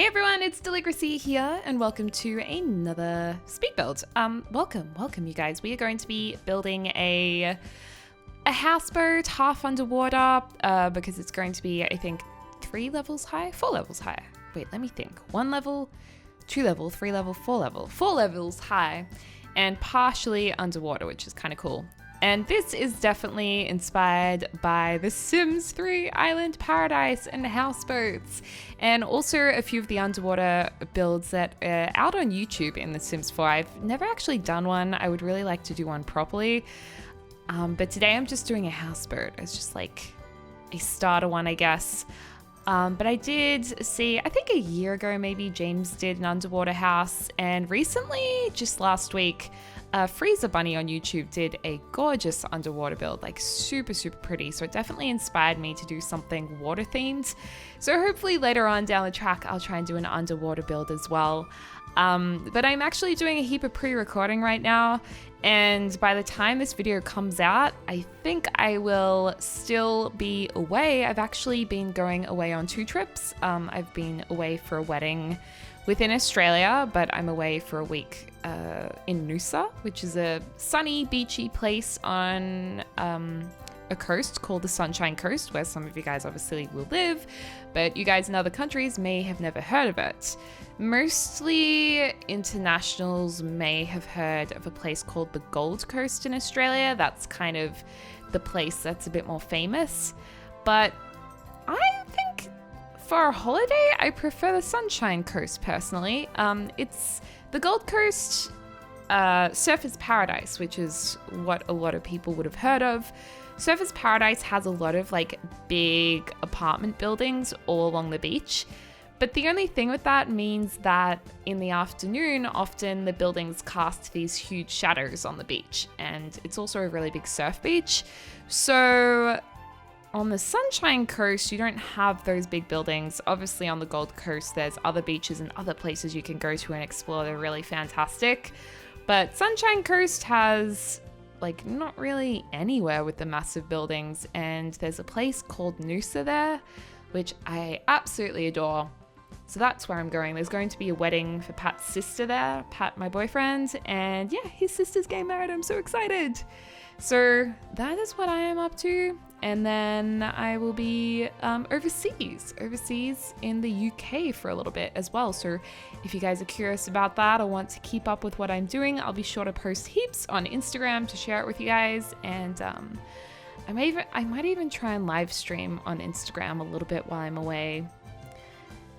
everyone, it's Deligracy here, and welcome to another speed build. Welcome you guys. We are going to be building a houseboat half underwater, because it's going to be, I think, 4 levels high. Wait, let me think. 1 level, 2 level, 3 level, 4 level. 4 levels high, and partially underwater, which is kind of cool. And this is definitely inspired by The Sims 3 Island Paradise and houseboats, and also a few of the underwater builds that are out on YouTube in The Sims 4. I've never actually done one. I would really like to do one properly, but today I'm just doing a houseboat. It's just like a starter one, I guess. But I did see, I think a year ago maybe, James did an underwater house, and recently, just last week, Freezer Bunny on YouTube did a gorgeous underwater build, like super pretty. So it definitely inspired me to do something water themed. So hopefully later on down the track, I'll try and do an underwater build as well. But I'm actually doing a heap of pre-recording right now, and by the time this video comes out, I think I will still be away. I've actually been going away on 2 trips. I've been away for a wedding within Australia, but I'm away for a week in Noosa, which is a sunny, beachy place on a coast called the Sunshine Coast, where some of you guys obviously will live, but you guys in other countries may have never heard of it. Mostly internationals may have heard of a place called the Gold Coast in Australia. That's kind of the place that's a bit more famous, but I think for a holiday, I prefer the Sunshine Coast personally. It's the Gold Coast, Surfers Paradise, which is what a lot of people would have heard of. Surfers Paradise has a lot of like big apartment buildings all along the beach. But the only thing with that means that in the afternoon, often the buildings cast these huge shadows on the beach. And it's also a really big surf beach. So on the Sunshine Coast, you don't have those big buildings. Obviously on the Gold Coast, there's other beaches and other places you can go to and explore. They're really fantastic. But Sunshine Coast has like not really anywhere with the massive buildings. And there's a place called Noosa there, which I absolutely adore. So that's where I'm going. There's going to be a wedding for Pat's sister there, Pat, my boyfriend, and yeah, his sister's getting married. I'm so excited. So that is what I am up to. And then I will be overseas in the UK for a little bit as well. So if you guys are curious about that or want to keep up with what I'm doing, I'll be sure to post heaps on Instagram to share it with you guys. And I might even try and live stream on Instagram a little bit while I'm away.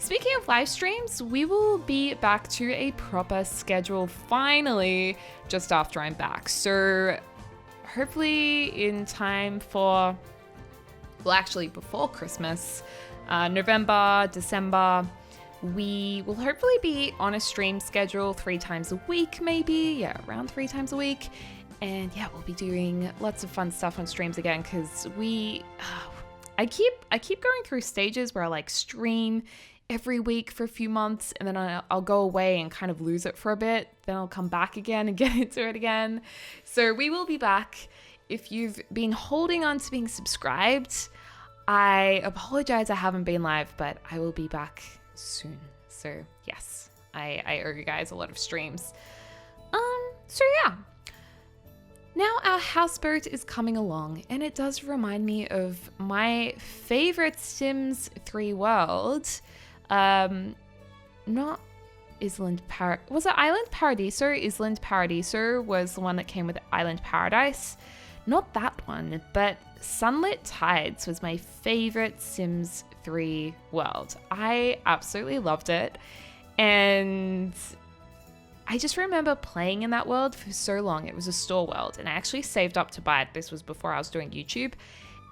Speaking of live streams, we will be back to a proper schedule finally just after I'm back. So hopefully in time for, well, actually before Christmas, November, December, we will hopefully be on a stream schedule 3 times a week, maybe. Yeah, around 3 times a week. And yeah, we'll be doing lots of fun stuff on streams again, because I keep going through stages where I like stream every week for a few months, and then I'll go away and kind of lose it for a bit. Then I'll come back again and get into it again. So we will be back. If you've been holding on to being subscribed, I apologize I haven't been live, but I will be back soon. So yes, I owe you guys a lot of streams. So yeah. Now our houseboat is coming along, and it does remind me of my favorite Sims 3 world. Not Island was it Island Paradiso? Island Paradiso was the one that came with Island Paradise. Not that one, but Sunlit Tides was my favorite Sims 3 world. I absolutely loved it, and I just remember playing in that world for so long. It was a store world, and I actually saved up to buy it. This was before I was doing YouTube,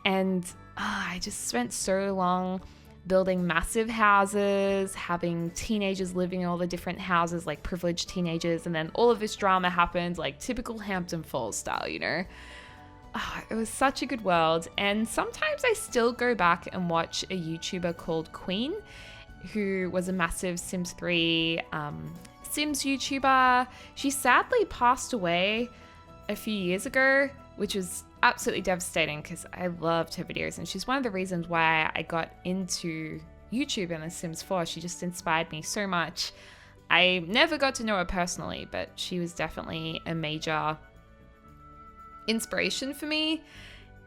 and I just spent so long building massive houses, having teenagers living in all the different houses, like privileged teenagers, and then all of this drama happened, like typical Hampton Falls style, you know? It was such a good world, and sometimes I still go back and watch a YouTuber called Queen, who was a massive Sims 3 Sims YouTuber. She sadly passed away a few years ago, which was absolutely devastating because I loved her videos, and she's one of the reasons why I got into YouTube in The Sims 4. She just inspired me so much. I never got to know her personally, but she was definitely a major inspiration for me.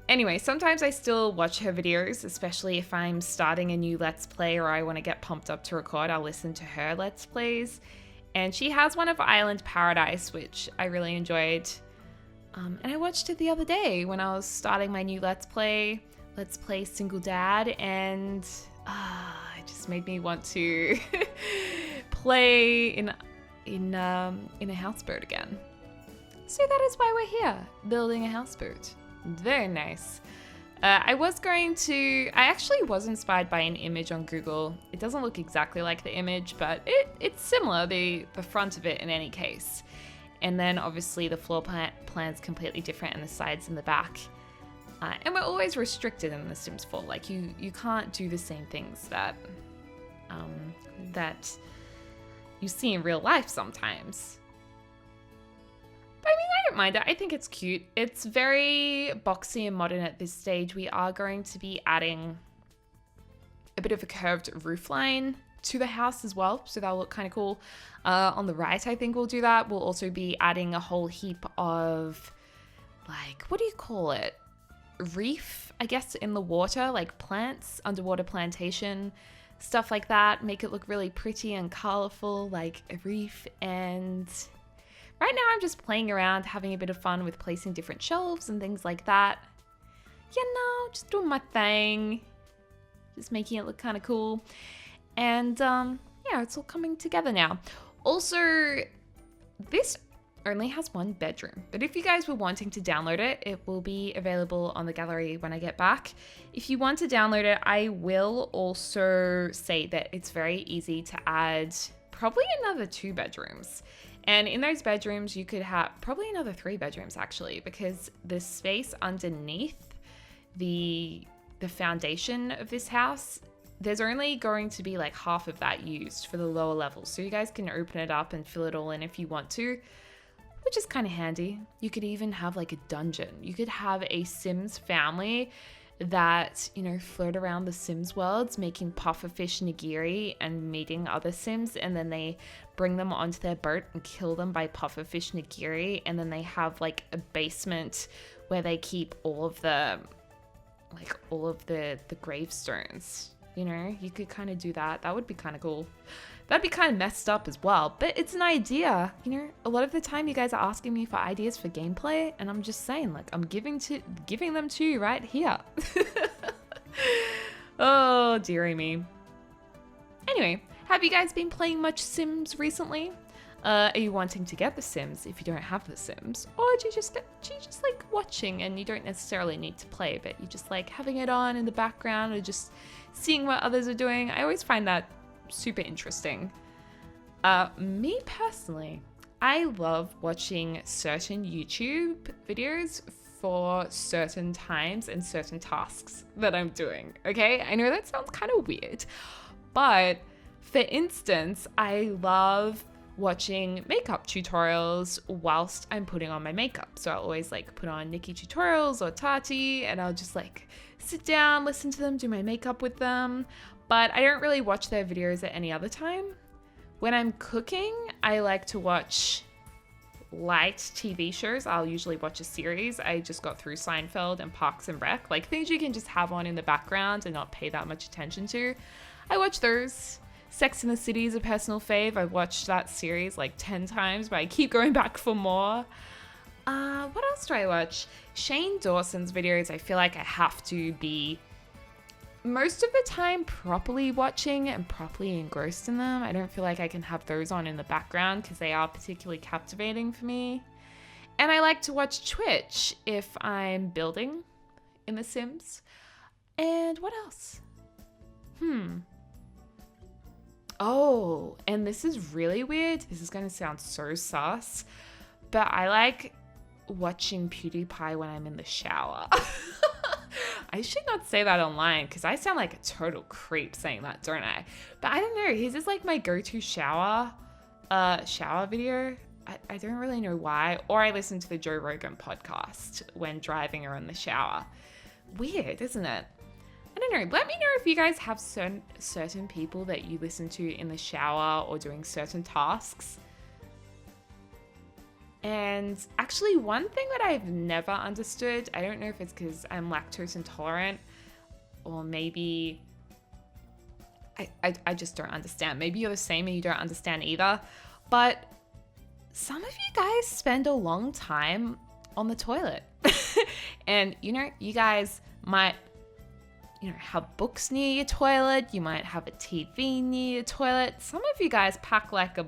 Anyway, sometimes I still watch her videos, especially if I'm starting a new Let's Play or I want to get pumped up to record. I'll listen to her Let's Plays. And she has one of Island Paradise, which I really enjoyed. And I watched it the other day when I was starting my new Let's Play Single Dad, and it just made me want to play in a houseboat again. So that is why we're here, building a houseboat. Very nice. I actually was inspired by an image on Google. It doesn't look exactly like the image, but it's similar, the front of it in any case. And then obviously the floor plan's completely different and the sides and the back. And we're always restricted in The Sims 4. Like you can't do the same things that you see in real life sometimes. But I mean, I don't mind it. I think it's cute. It's very boxy and modern at this stage. We are going to be adding a bit of a curved roofline to the house as well, so that'll look kind of cool. On the right, I think we'll do that. We'll also be adding a whole heap of, like, what do you call it? Reef, I guess, in the water, like plants, underwater plantation, stuff like that. Make it look really pretty and colorful, like a reef. And right now I'm just playing around, having a bit of fun with placing different shelves and things like that. You know, just doing my thing. Just making it look kind of cool. And yeah, it's all coming together now. Also, this only has one bedroom, but if you guys were wanting to download it, it will be available on the gallery when I get back. If you want to download it, I will also say that it's very easy to add probably another 2 bedrooms. And in those bedrooms, you could have probably another 3 bedrooms actually, because the space underneath the foundation of this house, there's only going to be like half of that used for the lower levels. So you guys can open it up and fill it all in if you want to, which is kind of handy. You could even have like a dungeon. You could have a Sims family that, you know, float around the Sims worlds, making pufferfish nigiri and meeting other Sims, and then they bring them onto their boat and kill them by pufferfish nigiri, and then they have like a basement where they keep all of the gravestones. You know, you could kind of do that. That would be kind of cool. That'd be kind of messed up as well, but it's an idea. You know, a lot of the time you guys are asking me for ideas for gameplay, and I'm just saying, like, I'm giving them to you right here. Oh, dearie me. Anyway, have you guys been playing much Sims recently? Are you wanting to get The Sims if you don't have The Sims? Or do you just like watching and you don't necessarily need to play, but you just like having it on in the background or just seeing what others are doing? I always find that super interesting. Me personally, I love watching certain YouTube videos for certain times and certain tasks that I'm doing, okay? I know that sounds kind of weird, but for instance, I love watching makeup tutorials whilst I'm putting on my makeup. So I'll always like put on Nikki tutorials or Tati, and I'll just like sit down, listen to them, do my makeup with them. But I don't really watch their videos at any other time. When I'm cooking, I like to watch light TV shows. I'll usually watch a series. I just got through Seinfeld and Parks and Rec, like things you can just have on in the background and not pay that much attention to. I watch those. Sex and the City is a personal fave. I've watched that series like 10 times, but I keep going back for more. What else do I watch? Shane Dawson's videos, I feel like I have to be most of the time properly watching and properly engrossed in them. I don't feel like I can have those on in the background because they are particularly captivating for me. And I like to watch Twitch if I'm building in The Sims. And what else? Oh, and this is really weird. This is going to sound so sus, but I like watching PewDiePie when I'm in the shower. I should not say that online because I sound like a total creep saying that, don't I? But I don't know. His is like my go-to shower video. I don't really know why. Or I listen to the Joe Rogan podcast when driving or in the shower. Weird, isn't it? don't know. Let me know if you guys have certain people that you listen to in the shower or doing certain tasks. And actually, one thing that I've never understood, I don't know if it's because I'm lactose intolerant or maybe I just don't understand. Maybe you're the same and you don't understand either. But some of you guys spend a long time on the toilet. And, you guys might, have books near your toilet. You might have a TV near your toilet. Some of you guys pack like a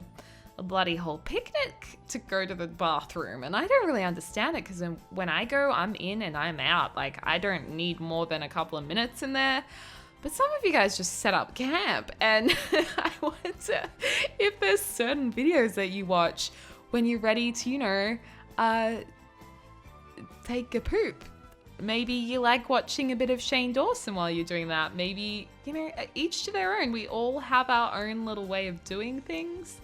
bloody whole picnic to go to the bathroom. And I don't really understand it because when I go, I'm in and I'm out. Like, I don't need more than a couple of minutes in there. But some of you guys just set up camp. And I wonder if there's certain videos that you watch when you're ready to, take a poop. Maybe you like watching a bit of Shane Dawson while you're doing that. Maybe, each to their own. We all have our own little way of doing things.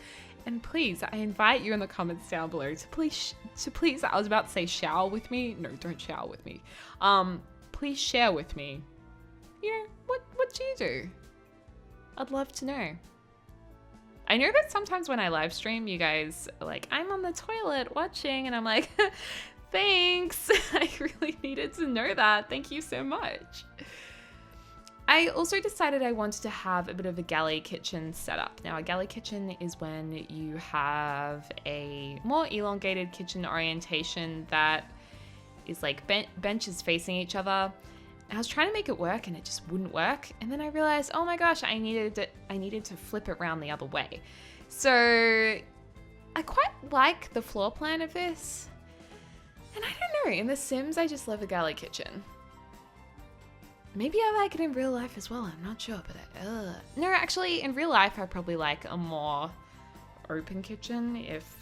And please, I invite you in the comments down below to please, I was about to say shower with me. No, don't shower with me. Please share with me. What do you do? I'd love to know. I know that sometimes when I live stream, you guys are like, I'm on the toilet watching, and I'm like, thanks. I really needed to know that. Thank you so much. I also decided I wanted to have a bit of a galley kitchen setup. Now, a galley kitchen is when you have a more elongated kitchen orientation that is like benches facing each other. I was trying to make it work and it just wouldn't work. And then I realized, oh my gosh, I needed to flip it around the other way. So I quite like the floor plan of this. And I don't know, in The Sims, I just love a galley kitchen. Maybe I like it in real life as well, I'm not sure, but no, actually, in real life, I probably like a more open kitchen. If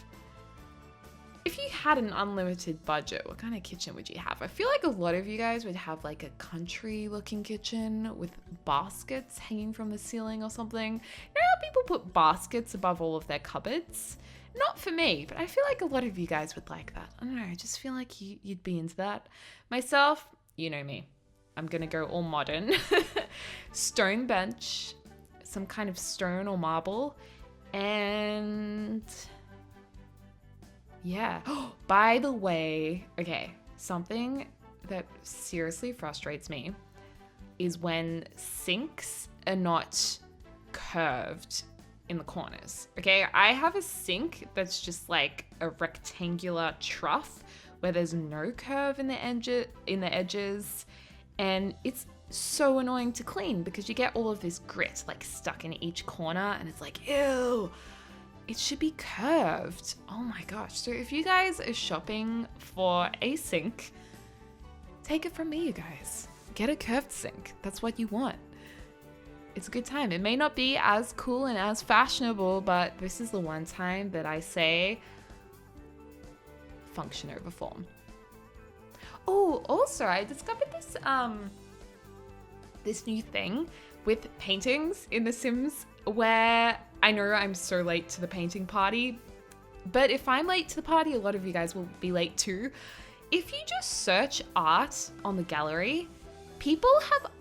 you had an unlimited budget, what kind of kitchen would you have? I feel like a lot of you guys would have like a country looking kitchen with baskets hanging from the ceiling or something. You know how people put baskets above all of their cupboards? Not for me, but I feel like a lot of you guys would like that. I don't know, I just feel like you'd be into that. Myself, you know me. I'm gonna go all modern. Stone bench, some kind of stone or marble, and yeah. By the way, okay, something that seriously frustrates me is when sinks are not curved in the corners. Okay, I have a sink that's just like a rectangular trough where there's no curve in the edges, and it's so annoying to clean because you get all of this grit like stuck in each corner, and it's like, ew. It should be curved. Oh my gosh. So if you guys are shopping for a sink, take it from me, you guys. Get a curved sink. That's what you want. It's a good time. It may not be as cool and as fashionable, but this is the one time that I say function over form. Oh, also I discovered this this new thing with paintings in The Sims where I know I'm so late to the painting party, but if I'm late to the party, a lot of you guys will be late too. If you just search art on the gallery, people have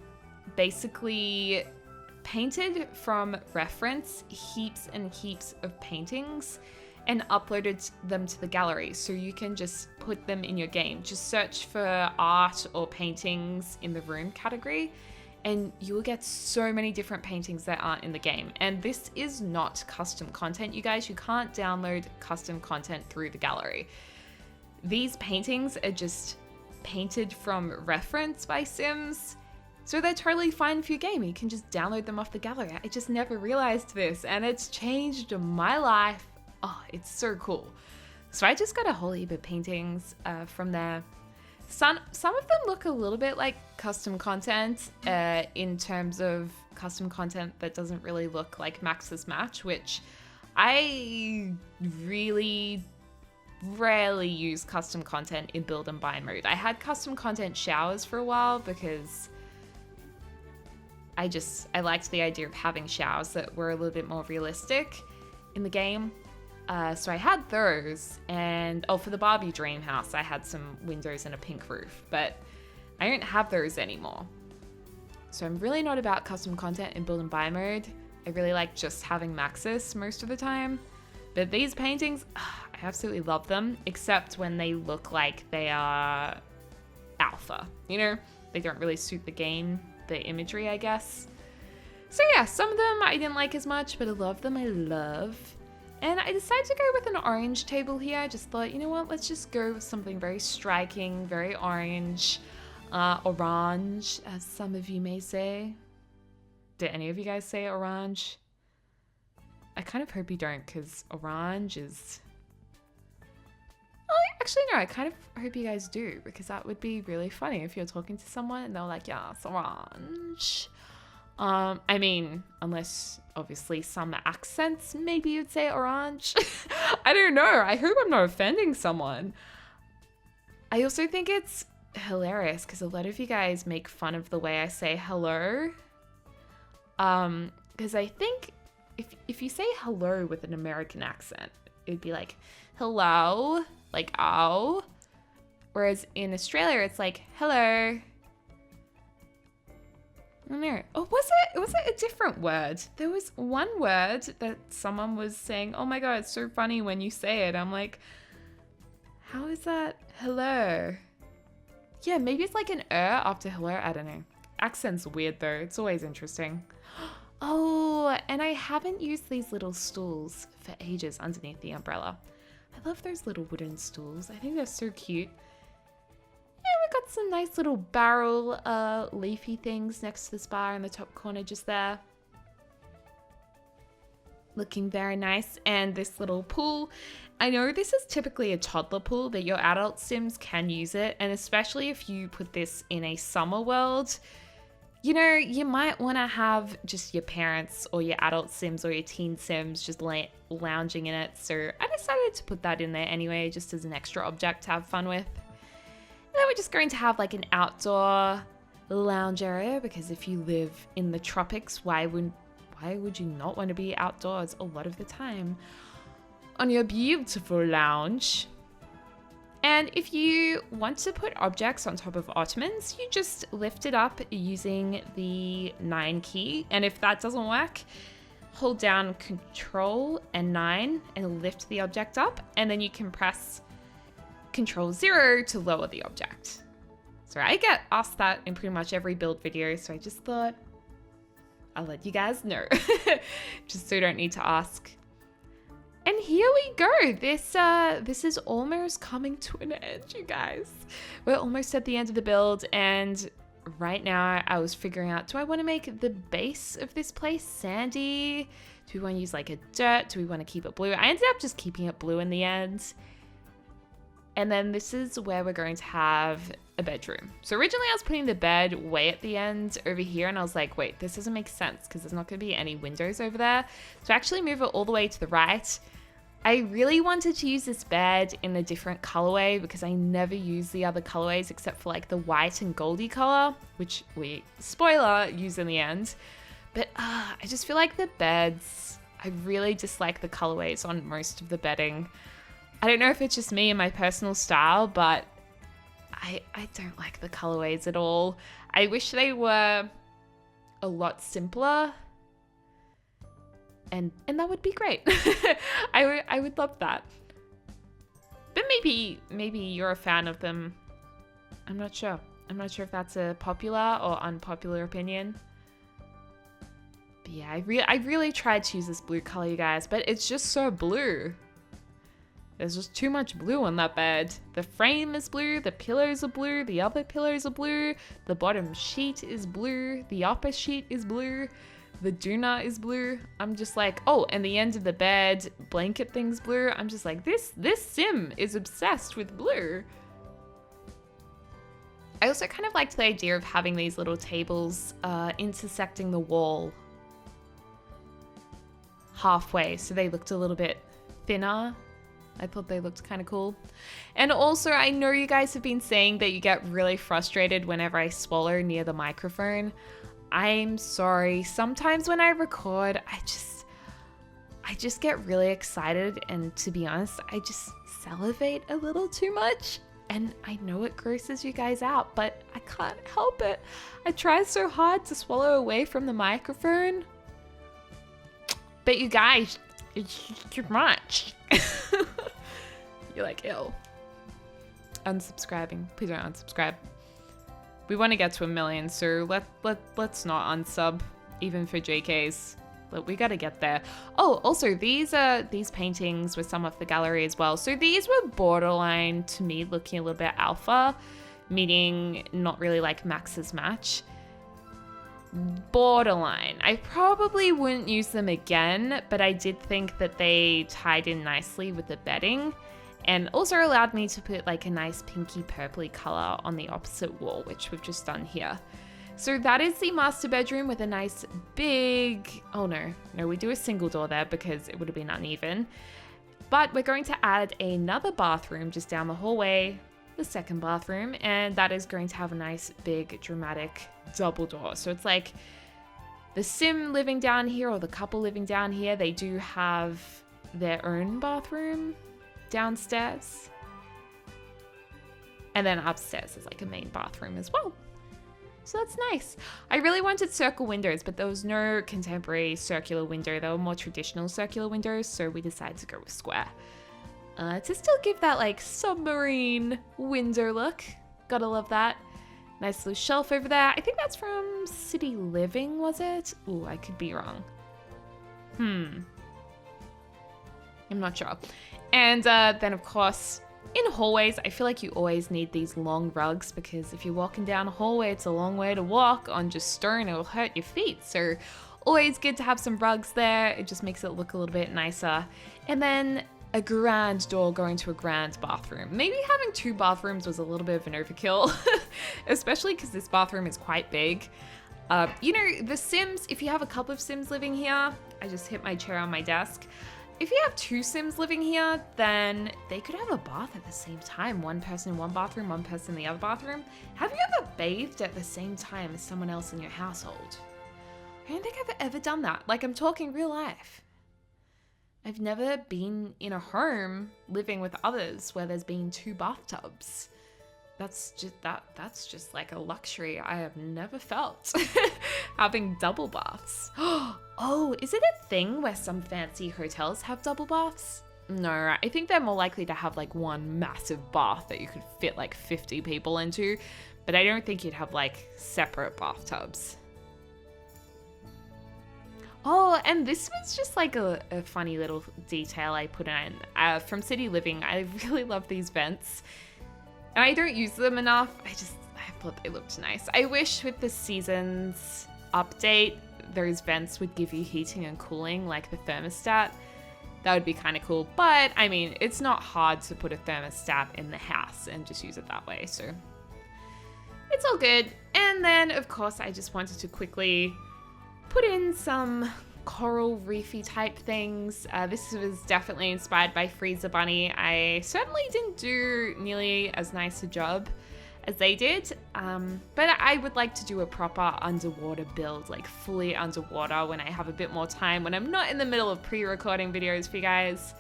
basically painted from reference heaps and heaps of paintings and uploaded them to the gallery, so you can just put them in your game. Just search for art or paintings in the room category, and you will get so many different paintings that aren't in the game. And this is not custom content, you guys. You can't download custom content through the gallery. These paintings are just painted from reference by Sims, so they're totally fine for your game. You can just download them off the gallery. I just never realized this, and it's changed my life. Oh, it's so cool. So I just got a whole heap of paintings from there. Some of them look a little bit like custom content in terms of custom content that doesn't really look like Max's Match, which I really rarely use custom content in build and buy mode. I had custom content showers for a while because I liked the idea of having showers that were a little bit more realistic in the game. So I had those, and for the Barbie dream house, I had some windows and a pink roof, but I don't have those anymore. So I'm really not about custom content in build and buy mode. I really like just having Maxis most of the time. But these paintings, I absolutely love them, except when they look like they are alpha. You know, they don't really suit the game, the imagery, I guess. So yeah, some of them I didn't like as much, but a lot of them I love. And I decided to go with an orange table here. I just thought, you know what, let's just go with something very striking, very orange, orange, as some of you may say. Did any of you guys say orange? I kind of hope you don't, because orange is... Oh, actually, no, I kind of hope you guys do, because that would be really funny if you're talking to someone and they're like, yeah, it's orange. I mean, unless obviously some accents, maybe you'd say orange. I don't know. I hope I'm not offending someone. I also think it's hilarious because a lot of you guys make fun of the way I say hello. Because I think if you say hello with an American accent, it'd be like hello, like ow. Whereas in Australia, it's like hello. I don't know. Oh, was it a different word? There was one word that someone was saying, oh my god, it's so funny when you say it. I'm like, how is that hello? Yeah, maybe it's like an after hello. I don't know. Accent's weird though. It's always interesting. Oh, and I haven't used these little stools for ages underneath the umbrella. I love those little wooden stools. I think they're so cute. We've got some nice little barrel leafy things next to this bar in the top corner just there. Looking very nice. And this little pool. I know this is typically a toddler pool, but your adult sims can use it. And especially if you put this in a summer world, you know, you might want to have just your parents or your adult sims or your teen sims just lounging in it. So I decided to put that in there anyway, just as an extra object to have fun with. And then we're just going to have like an outdoor lounge area because if you live in the tropics, why would you not want to be outdoors a lot of the time on your beautiful lounge? And if you want to put objects on top of ottomans, you just lift it up using the 9 key. And if that doesn't work, hold down Control and 9 and lift the object up. And then you can press Control 0 to lower the object. So I get asked that in pretty much every build video, so I just thought I'll let you guys know, just so you don't need to ask. And here we go. This is almost coming to an end, you guys. We're almost at the end of the build, and right now I was figuring out, do I want to make the base of this place sandy? Do we want to use like a dirt? Do we want to keep it blue? I ended up just keeping it blue in the end. And then this is where we're going to have a bedroom. So originally I was putting the bed way at the end over here, and I was like, wait, this doesn't make sense because there's not going to be any windows over there. So I actually move it all the way to the right. I really wanted to use this bed in a different colorway because I never use the other colorways except for like the white and goldy color, which we, spoiler, use in the end. But I just feel like the beds, I really dislike the colorways on most of the bedding. I don't know if it's just me and my personal style, but I don't like the colorways at all. I wish they were a lot simpler, and that would be great. I would love that. But maybe you're a fan of them. I'm not sure. I'm not sure if that's a popular or unpopular opinion. But yeah, I really tried to use this blue color, you guys, but it's just so blue. There's just too much blue on that bed. The frame is blue, the pillows are blue, the other pillows are blue, the bottom sheet is blue, the upper sheet is blue, the doona is blue. I'm just like, oh, and the end of the bed blanket thing's blue. I'm just like, this sim is obsessed with blue. I also kind of liked the idea of having these little tables intersecting the wall halfway, so they looked a little bit thinner. I thought they looked kind of cool. And also, I know you guys have been saying that you get really frustrated whenever I swallow near the microphone. I'm sorry. Sometimes when I record, I just get really excited, and to be honest, I just salivate a little too much. And I know it grosses you guys out, but I can't help it. I try so hard to swallow away from the microphone. But you guys, it's too much. You're like, ew. Unsubscribing. Please don't unsubscribe. We want to get to 1 million, so let's not unsub, even for JKs. But we gotta get there. Oh, also these paintings were some of the gallery as well. So these were borderline to me, looking a little bit alpha, meaning not really like Max's match. Borderline. I probably wouldn't use them again, but I did think that they tied in nicely with the bedding, and also allowed me to put like a nice pinky purpley color on the opposite wall, which we've just done here. So that is the master bedroom with a nice big, oh no, we do a single door there because it would have been uneven. But we're going to add another bathroom just down the hallway, the second bathroom, and that is going to have a nice big dramatic double door. So it's like the sim living down here or the couple living down here, they do have their own bathroom downstairs. And then upstairs is like a main bathroom as well. So that's nice. I really wanted circle windows, but there was no contemporary circular window. There were more traditional circular windows, so we decided to go with square. To still give that like submarine window look. Gotta love that. Nice little shelf over there. I think that's from City Living, was it? Ooh, I could be wrong. I'm not sure. And then of course, in hallways, I feel like you always need these long rugs because if you're walking down a hallway, it's a long way to walk on just stone. It'll hurt your feet. So always good to have some rugs there. It just makes it look a little bit nicer. And then a grand door going to a grand bathroom. Maybe having 2 bathrooms was a little bit of an overkill, especially because this bathroom is quite big. You know, the Sims, if you have a couple of Sims living here, I just hit my chair on my desk. If you have 2 Sims living here, then they could have a bath at the same time. One person in one bathroom, one person in the other bathroom. Have you ever bathed at the same time as someone else in your household? I don't think I've ever done that. Like, I'm talking real life. I've never been in a home living with others where there's been 2 bathtubs. That's just like a luxury I have never felt. Having double baths. Oh, is it a thing where some fancy hotels have double baths? No, I think they're more likely to have like one massive bath that you could fit like 50 people into, but I don't think you'd have like separate bathtubs. Oh, and this was just like a funny little detail I put in. From City Living, I really love these vents. And I don't use them enough. I thought they looked nice. I wish with the season's update, those vents would give you heating and cooling like the thermostat. That would be kind of cool. But I mean, it's not hard to put a thermostat in the house and just use it that way. So it's all good. And then of course, I just wanted to quickly put in some coral reefy type things. This was definitely inspired by Freezer Bunny. I certainly didn't do nearly as nice a job as they did, but I would like to do a proper underwater build, like fully underwater when I have a bit more time, when I'm not in the middle of pre-recording videos for you guys,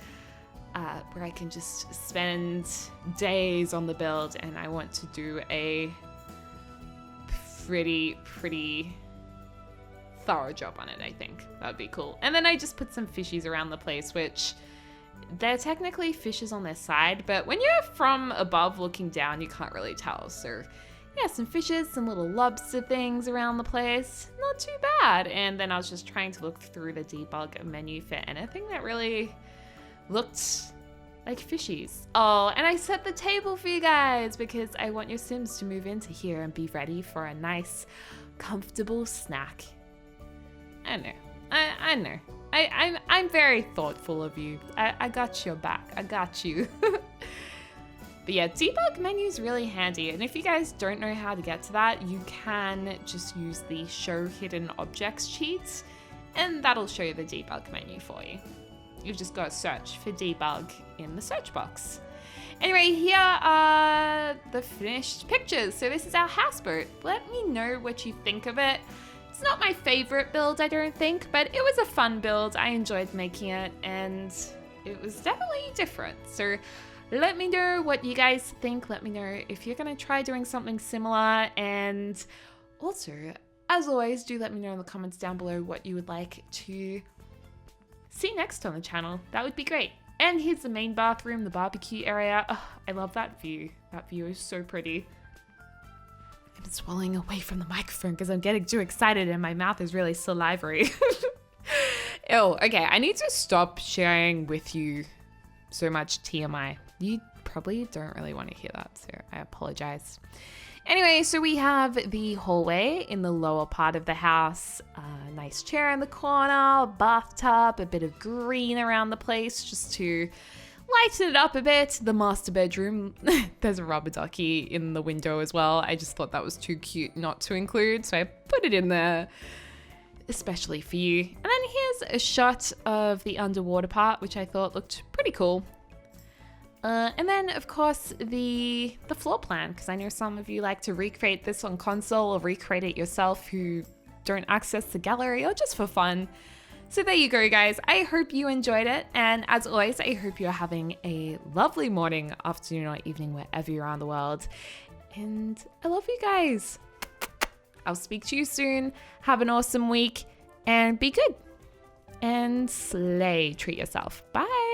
where I can just spend days on the build, and I want to do a pretty thorough job on it. I think that would be cool. And then I just put some fishies around the place, which they're technically fishes on their side, but when you're from above looking down, you can't really tell. So yeah, some fishes, some little lobster things around the place. Not too bad. And then I was just trying to look through the debug menu for anything that really looked like fishies. Oh, and I set the table for you guys because I want your Sims to move into here and be ready for a nice, comfortable snack. I know. I know. I'm very thoughtful of you. I got your back. I got you. But yeah, debug menu is really handy. And if you guys don't know how to get to that, you can just use the show hidden objects cheat, and that'll show you the debug menu for you. You've just got to search for debug in the search box. Anyway, here are the finished pictures. So this is our houseboat. Let me know what you think of it. It's not my favorite build, I don't think, but it was a fun build. I enjoyed making it, and it was definitely different. So let me know what you guys think. Let me know if you're going to try doing something similar. And also, as always, do let me know in the comments down below what you would like to see next on the channel. That would be great. And here's the main bathroom, the barbecue area. Oh, I love that view. That view is so pretty. I'm swallowing away from the microphone because I'm getting too excited and my mouth is really salivary. Ew, okay, I need to stop sharing with you so much TMI. You probably don't really want to hear that, so I apologize. Anyway, so we have the hallway in the lower part of the house, a nice chair in the corner, bathtub, a bit of green around the place just to lighten it up a bit. The master bedroom, there's a rubber ducky in the window as well. I just thought that was too cute not to include, so I put it in there especially for you. And then here's a shot of the underwater part, which I thought looked pretty cool. And then, of course, the floor plan, because I know some of you like to recreate this on console or recreate it yourself who don't access the gallery or just for fun. So there you go, guys. I hope you enjoyed it. And as always, I hope you're having a lovely morning, afternoon, or evening, wherever you are in the world. And I love you guys. I'll speak to you soon. Have an awesome week and be good. And slay. Treat yourself. Bye.